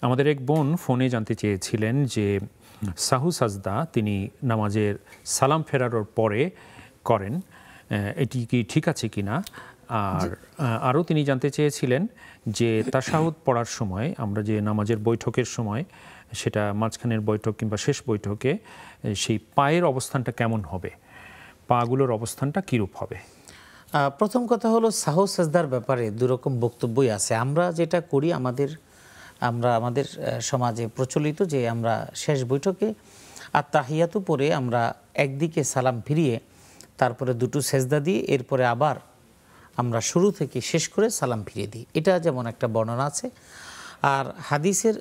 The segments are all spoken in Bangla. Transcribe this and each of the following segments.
আমাদের এক বোন ফোনে জানতে চেয়েছিলেন যে সাহু সাজদা তিনি নামাজের সালাম ফেরানোর পরে করেন, এটি কি ঠিক আছে কিনা। আর আরও তিনি জানতে চেয়েছিলেন যে তাশাহুদ পড়ার সময় আমরা যে নামাজের বৈঠকের সময় সেটা মাঝখানের বৈঠক কিংবা শেষ বৈঠকে সেই পায়ের অবস্থানটা কেমন হবে, পাগুলোর অবস্থানটা কীরূপ হবে। প্রথম কথা হলো সাহু সাজদার ব্যাপারে দুরকম বক্তব্যই আছে। আমরা যেটা করি আমাদের সমাজে প্রচলিত যে আমরা শেষ বৈঠকে আত্তাহিয়াতু পড়ে আমরা একদিকে সালাম ফিরিয়ে তারপরে দুটো সেজদা দিয়ে এরপরে আবার আমরা শুরু থেকে শেষ করে সালাম ফিরিয়ে দিই। এটা যেমন একটা বর্ণনা আছে। আর হাদিসের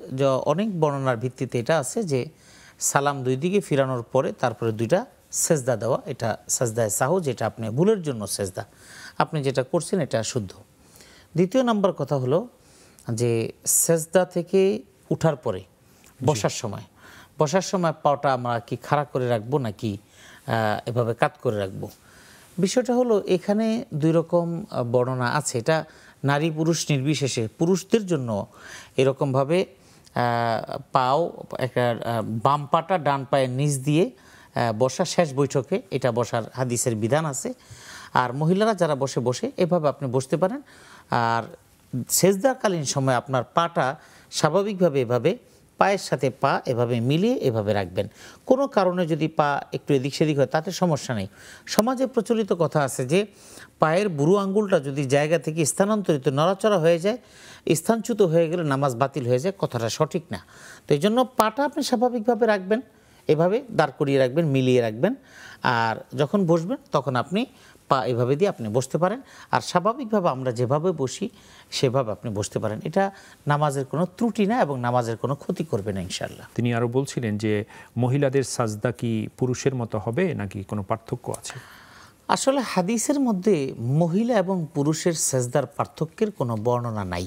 অনেক বর্ণনার ভিত্তিতে এটা আছে যে সালাম দুই দিকে ফিরানোর পরে তারপরে দুইটা সেজদা দেওয়া, এটা সেজদায়ে সাহু, যেটা আপনি ভুলের জন্য সেজদা, আপনি যেটা করছেন এটা শুদ্ধ। দ্বিতীয় নম্বর কথা হলো যে সেজদা থেকে উঠার পরে বসার সময় পাটা আমরা কি খাড়া করে রাখবো নাকি এভাবে কাত করে রাখবো। বিষয়টা হলো এখানে দুই রকম বর্ণনা আছে। এটা নারী পুরুষ নির্বিশেষে পুরুষদের জন্য এরকমভাবে পাও একটা বাম পাটা ডান পায়ের নিচ দিয়ে বসা শেষ বৈঠকে, এটা বসার হাদিসের বিধান আছে। আর মহিলারা যারা বসে এভাবে আপনি বসতে পারেন। আর সেজদাকালীন সময় আপনার পাটা স্বাভাবিকভাবে এভাবে পায়ের সাথে পা এভাবে মিলিয়ে এভাবে রাখবেন। কোনো কারণে যদি পা একটু এদিক সেদিক হয় তাতে সমস্যা নেই। সমাজে প্রচলিত কথা আছে যে পায়ের বুড়ো আঙ্গুলটা যদি জায়গা থেকে স্থানান্তরিত নড়াচড়া হয়ে যায়, স্থানচ্যুত হয়ে গেলে নামাজ বাতিল হয়ে যায়, কথাটা সঠিক না। তো এই জন্য পাটা আপনি স্বাভাবিকভাবে রাখবেন, এভাবে দাঁড় করিয়ে রাখবেন, মিলিয়ে রাখবেন। আর যখন বসবেন তখন আপনি পা এভাবে দিয়ে আপনি বসতে পারেন। আর স্বাভাবিকভাবে আমরা যেভাবে বসি সেভাবে আপনি বসতে পারেন। এটা নামাজের কোনো ত্রুটি না এবং নামাজের কোনো ক্ষতি করবে না ইনশাআল্লাহ। তিনি আরও বলছিলেন যে মহিলাদের সাজদা কি পুরুষের মতো হবে নাকি কোনো পার্থক্য আছে। আসলে হাদিসের মধ্যে মহিলা এবং পুরুষের সেজদার পার্থক্যের কোনো বর্ণনা নাই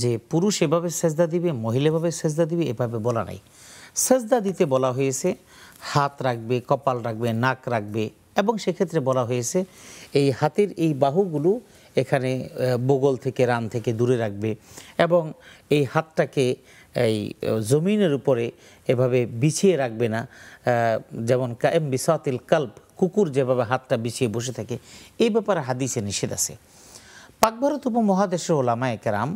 যে পুরুষ এভাবে সেজদা দিবে মহিলা এভাবে সেজদা দিবে, এভাবে বলা নাই। সেজদা দিতে বলা হয়েছে হাত রাখবে, কপাল রাখবে, নাক রাখবে, এবং সেক্ষেত্রে বলা হয়েছে এই হাতের এই বাহুগুলো এখানে বগল থেকে রান থেকে দূরে রাখবে এবং এই হাতটাকে এই জমিনের উপরে এভাবে বিছিয়ে রাখবে না, যেমন কায়েম বিসাতিল কালব, কুকুর যেভাবে হাতটা বিছিয়ে বসে থাকে, এই ব্যাপারে হাদিসে নিষেধ আছে। পাক ভারত উপমহাদেশের ওলামায়ে কেরাম,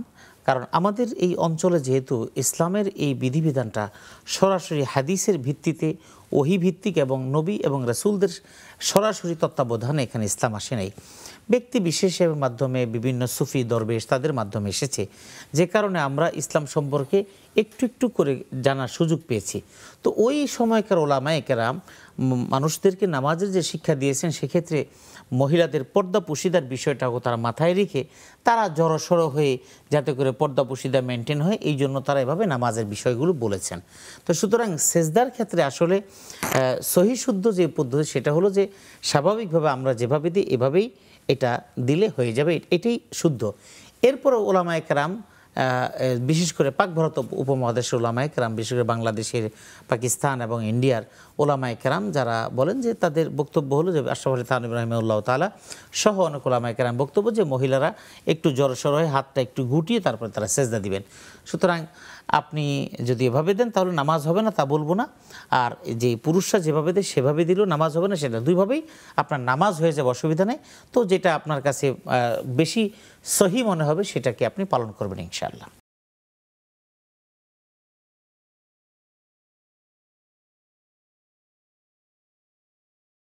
কারণ আমাদের এই অঞ্চলে যেহেতু ইসলামের এই বিধিবিধানটা সরাসরি হাদিসের ভিত্তিতে ওহী ভিত্তিক এবং নবী এবং রাসূলদের সরাসরি তত্ত্বাবধানে এখানে ইসলাম আসে নাই, ব্যক্তি বিশেষের মাধ্যমে বিভিন্ন সুফি দরবেশ তাদের মাধ্যমে এসেছে, যে কারণে আমরা ইসলাম সম্পর্কে একটু একটু করে জানার সুযোগ পেয়েছি। তো ওই সময়কার ওলামায়ে কেরাম মানুষদেরকে নামাজের যে শিক্ষা দিয়েছেন সেক্ষেত্রে মহিলাদের পর্দা পুশিদার বিষয়টাও তারা মাথায় রেখে তারা জড়সড় হয়ে যাতে করে পর্দা পুশিদা মেনটেন হয়, এই জন্য তারা এভাবে নামাজের বিষয়গুলো বলেছেন। তো সুতরাং সেজদার ক্ষেত্রে আসলে সহি শুদ্ধ যে পদ্ধতি সেটা হলো যে স্বাভাবিকভাবে আমরা যেভাবে দিই এভাবেই এটা দিলে হয়ে যাবে, এটাই শুদ্ধ। এরপরও ওলামায়ে কেরাম বিশেষ করে পাক ভারত উপমহাদেশের ওলামায়ে কেরাম, বিশেষ করে বাংলাদেশের, পাকিস্তান এবং ইন্ডিয়ার ওলামায়ে কেরাম যারা বলেন যে তাদের বক্তব্য হলো যে আশরাফ আলী থানভী রাহিমাহুল্লাহ তাআলা সহ অনেক ওলামায়ে কেরাম বক্তব্য যে মহিলারা একটু জড়সড় হয়ে হাতটা একটু গুটিয়ে তারপরে তারা সেজদা দিবেন। সুতরাং আপনি যদি এভাবে দেন তাহলে নামাজ হবে না তা বলবো না, আর যে পুরুষরা যেভাবে দেয় সেভাবে দিলেও নামাজ হবে না, সেটা দুইভাবেই আপনার নামাজ হয়ে যাবে, অসুবিধা নেই। তো যেটা আপনার কাছে বেশি সহি মনে হবে সেটাকে আপনি পালন করবেন ইনশাআল্লাহ।